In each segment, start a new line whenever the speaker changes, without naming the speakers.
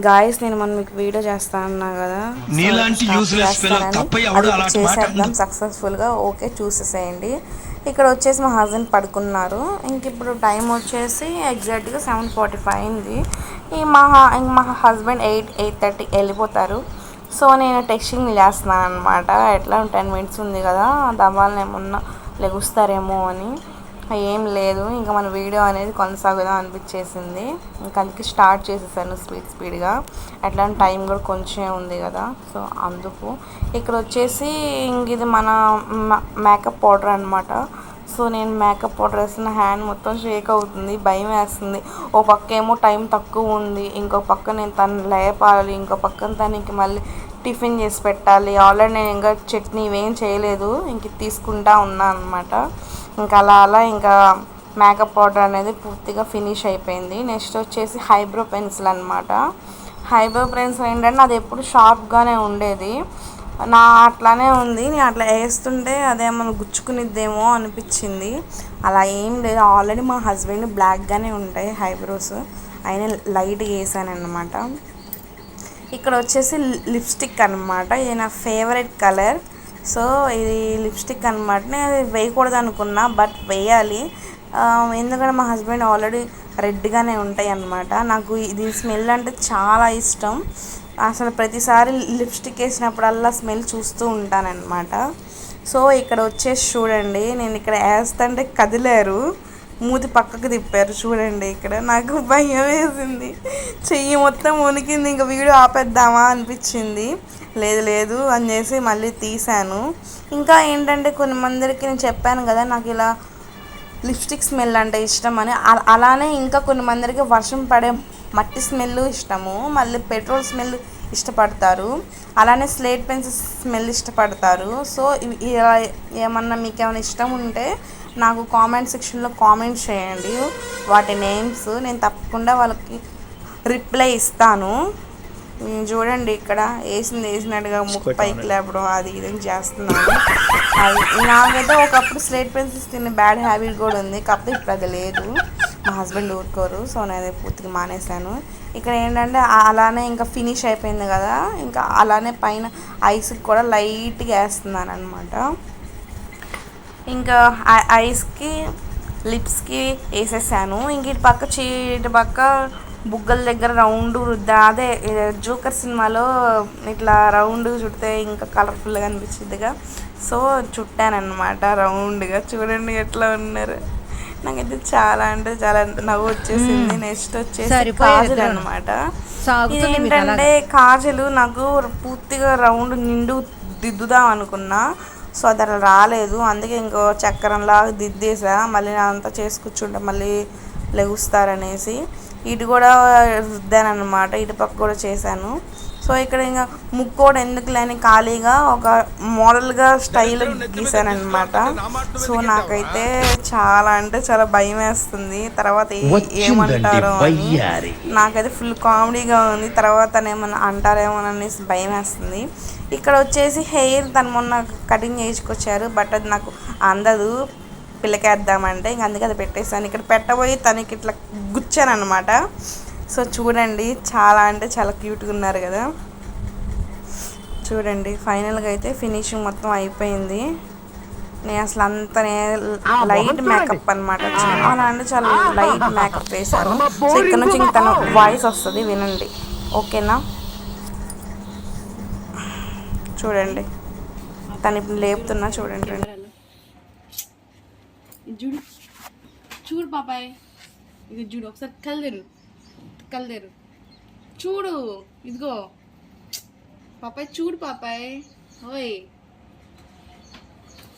Guys నేను మనం మీకు వీడియో చేస్తా అన్నా కదా,
నీలాంటి యూజ్లెస్ ఫెలో తప్ప ఎవడు అలాంటి మాట
చేసేద్దాం
అనడు.
సక్సెస్ఫుల్గా. ఓకే, చూసేసేయండి. ఇక్కడ వచ్చేసి మా హస్బెండ్ పడుకున్నారు. ఇంక ఇప్పుడు టైం వచ్చేసి ఎగ్జాక్ట్గా 7:45 అయింది. మా హస్బెండ్ 8:30 వెళ్ళిపోతారు. సో నేను టెక్స్టింగ్ చేస్తున్నాను అనమాట. ఎట్లా 10 మినిట్స్ ఉంది కదా, దవ్వాలని ఏమన్నా లెగుస్తారేమో అని. ఏం లేదు, ఇంకా మన వీడియో అనేది కొనసాగుదాం అనిపించేసింది. ఇంకా అందుకే స్టార్ట్ చేసేసాను స్పీడ్గా. ఎట్లా టైం కూడా కొంచెం ఉంది కదా, సో అందుకు. ఇక్కడ వచ్చేసి ఇంక ఇది మన మేకప్ పౌడర్ అనమాట. సో నేను మేకప్ పౌడర్ వేసిన హ్యాండ్ మొత్తం షేక్ అవుతుంది, భయం వేస్తుంది. ఓ పక్క ఏమో టైం తక్కువ ఉంది, ఇంకో పక్క నేను తను లేపాలి, ఇంకో పక్కన తనకి మళ్ళీ టిఫిన్ చేసి పెట్టాలి. ఆల్రెడీ నేను ఇంకా చట్నీ ఇవేం చేయలేదు, ఇంక తీసుకుంటా ఉన్నాను అనమాట. ఇంకా అలా ఇంకా మేకప్ పౌడర్ అనేది పూర్తిగా ఫినిష్ అయిపోయింది. నెక్స్ట్ వచ్చేసి హైబ్రో పెన్సిల్ అనమాట. హైబ్రో పెన్సిల్ ఏంటంటే అది ఎప్పుడు షార్ప్గానే ఉండేది, నా అట్లానే ఉంది. నేను అట్లా వేస్తుంటే అదేమన్నా గుచ్చుకునిద్దేమో అనిపించింది. అలా ఏం లేదు, ఆల్రెడీ మా హస్బెండ్ బ్లాక్గానే ఉంటాయి హైబ్రోస్, అయినా లైట్గా వేసాను అనమాట. ఇక్కడ వచ్చేసి లిప్స్టిక్ అనమాట, ఇది నా ఫేవరెట్ కలర్. సో ఇది లిప్స్టిక్ అనమాట. నేను అది వేయకూడదు అనుకున్నా, బట్ వేయాలి. ఎందుకంటే మా హస్బెండ్ ఆల్రెడీ రెడ్గానే ఉంటాయి అన్నమాట. నాకు ఇది స్మెల్ అంటే చాలా ఇష్టం. అసలు ప్రతిసారి లిప్స్టిక్ వేసినప్పుడల్లా స్మెల్ చూస్తూ ఉంటానన్నమాట. సో ఇక్కడ వచ్చేసి చూడండి, నేను ఇక్కడ వేస్తుంటే కదిలేరు, మూతి పక్కకు తిప్పారు చూడండి. ఇక్కడ నాకు భయం వేసింది, చెయ్యి మొత్తం వణికింది. ఇంకా వీడియో ఆపేద్దామా అనిపించింది. లేదు అని చేసి మళ్ళీ తీశాను. ఇంకా ఏంటంటే కొన్ని మందికి నేను చెప్పాను కదా నాకు ఇలా లిప్స్టిక్ స్మెల్ అంటే ఇష్టం అని. అలానే ఇంకా కొన్ని మందికి వర్షం పడే మట్టి స్మెల్ ఇష్టము, మళ్ళీ పెట్రోల్ స్మెల్ ఇష్టపడతారు, అలానే స్లేట్ పెన్సిల్ స్మెల్ ఇష్టపడతారు. సో ఇలా ఏమన్నా మీకు ఏమైనా ఇష్టం ఉంటే నాకు కామెంట్ సెక్షన్లో కామెంట్ చేయండి, వాటి నేమ్స్. నేను తప్పకుండా వాళ్ళకి రిప్లై ఇస్తాను. చూడండి ఇక్కడ వేసినట్టుగా ముక్కు పైకి లేపడం అది ఇదని చేస్తున్నాను. అది నాకైతే ఒకప్పుడు స్లేట్ పెన్సిల్స్ తినే బ్యాడ్ హ్యాబిట్ కూడా ఉంది, కాకపోతే ఇప్పుడు అది లేదు. మా హస్బెండ్ ఊరుకోరు, సో నేను పూర్తిగా మానేశాను. ఇక్కడ ఏంటంటే అలానే ఇంకా ఫినిష్ అయిపోయింది కదా, ఇంకా అలానే పైన ఐస్కి కూడా లైట్గా వేస్తున్నాను అనమాట. ఇంకా ఐస్కి లిప్స్కి వేసేసాను. ఇంక ఇటు పక్క బుగ్గల దగ్గర రౌండ్ అదే జోకర్ సినిమాలో ఇట్లా రౌండ్ చుడితే ఇంకా కలర్ఫుల్గా అనిపించిందిగా, సో చుట్టానమాట రౌండ్గా. చూడండి ఎట్లా ఉన్నారు, నాకైతే చాలా అంటే చాలా నవ్వు వచ్చేసింది. నెక్స్ట్ వచ్చేసి కాజల్ అనమాట. ఏంటంటే కాజలు నాకు పూర్తిగా రౌండ్ నిండు దిద్దుదాం అనుకున్నా, సో అది అలా రాలేదు. అందుకే ఇంకో చక్రంలాగా దిద్దేసా. మళ్ళీ అంతా చేసి కూర్చుంటే మళ్ళీ లెగుస్తారనేసి ఇటు కూడా రుద్దానమాట, ఇటు పక్క కూడా చేశాను. సో ఇక్కడ ఇంకా ముక్కు కూడా ఎందుకు లేని ఖాళీగా ఒక మోడల్గా స్టైల్ గీసానమాట. సో నాకైతే చాలా అంటే చాలా భయం వేస్తుంది, తర్వాత ఏమంటారో అని. నాకైతే ఫుల్ కామెడీగా ఉంది, తర్వాత ఏమన్నా అంటారేమో అనేసి భయం వేస్తుంది. ఇక్కడ వచ్చేసి హెయిర్ తను మొన్న కటింగ్ చేయించుకొచ్చారు, బట్ అది నాకు అందదు పిల్లకేద్దామంటే, ఇంక అందుకే అది పెట్టేసాను. ఇక్కడ పెట్టబోయి తనకి ఇట్లా గుచ్చాను అనమాట. సో చూడండి చాలా అంటే చాలా క్యూట్గా ఉన్నారు కదా. చూడండి ఫైనల్గా అయితే ఫినిషింగ్ మొత్తం అయిపోయింది. నేను అసలు అంత లైట్ మేకప్ అనమాట, చాలా అంటే చాలా లైట్ మేకప్ వేశాను. సో ఇక్కడ నుంచి ఇంక తన వాయిస్ వస్తుంది, వినండి ఓకేనా. చూడండి తను ఇప్పుడు లేపుతున్నా, చూడండి.
చూడు చూడు పాపాయ్, ఇది చూడు ఒకసారి కలదేరు చూడు, ఇదిగో పాపాయ్ చూడు పాపాయ్, ఓయ్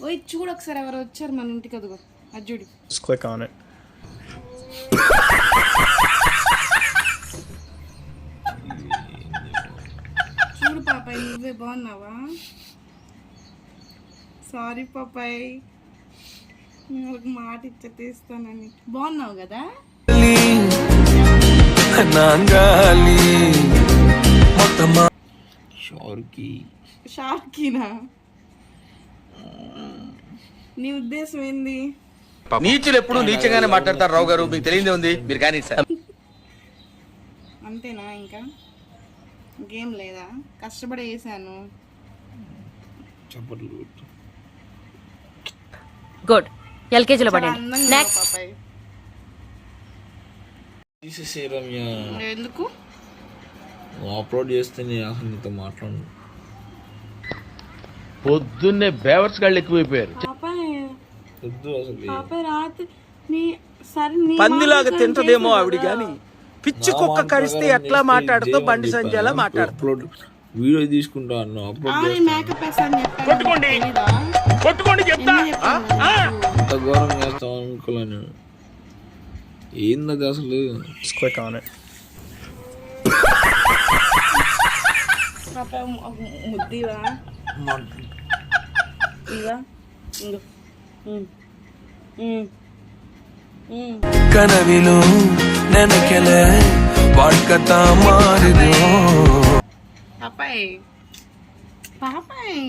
ఓయ్ చూడు ఒకసారి ఎవరు వచ్చారు మన ఇంటికి, అదిగో అది చూడు.
Click on it.
చూడు పాపాయ్, నువ్వే బాగున్నావా? సారీ పాపాయ్, వాళ్ళకి మాట ఇచ్చే తీస్తానని. బాగున్నావు కదా? షార్కీనా? నీ ఉద్దేశం ఏంది?
నీచులు ఎప్పుడు నీచంగానే మాట్లాడతారు రావు గారు, మీకు తెలియదే ఉంది, మీరు కానీ సార్
అంతేనా? ఇంకా ఇంకేం లేదా? కష్టపడి వేసాను.
చప్పట్లు కొట్టు.
గుడ్. ఎల్కేజీలో
చాలా
పడండి.
అందంగా ఉన్నావు
నెక్స్ట్.
పాపాయ్.
తీసేసే రమ్య,
ఎందుకు?
నువ్వు అప్లోడ్ చేస్తే నేను అసలు నీతో మాట్లాడు.
పొద్దున్నే బేవర్స్ గాళ్ళు ఎక్కువైపోయారు.
పాపాయ్
వద్దు అసలు.
పాపాయ్ రాత్రి నీ సరే నీ
పందిలాగా
మాట
తింటదేమో
చేసావు
ఆవిడ
కదా.
గాని పిచ్చి కుక్క కరిస్తే ఎట్లా మాట్లాడుతూ బండి సంజయలా మాట్లాడుతూ
అప్లోడ్ వీడియో తీసుకుంటా అన్నావు, అప్లోడ్
నీ మేకప్ వేసాను చెప్పాను. తెలీదా? ఎన్ని చెప్పాను నీకు?
అంత ఘోరం చేస్తావు అనుకోలే నేను. ఏందది అసలు?
పాపాయ్ ముద్దివా ఇవా ఇంగో.
ಕನವಿಲು ನೆನಕೆಲೆ ಬಾಳ್ಕತ ಮಾರಿದೋ
పాపాయ్ పాపాయ్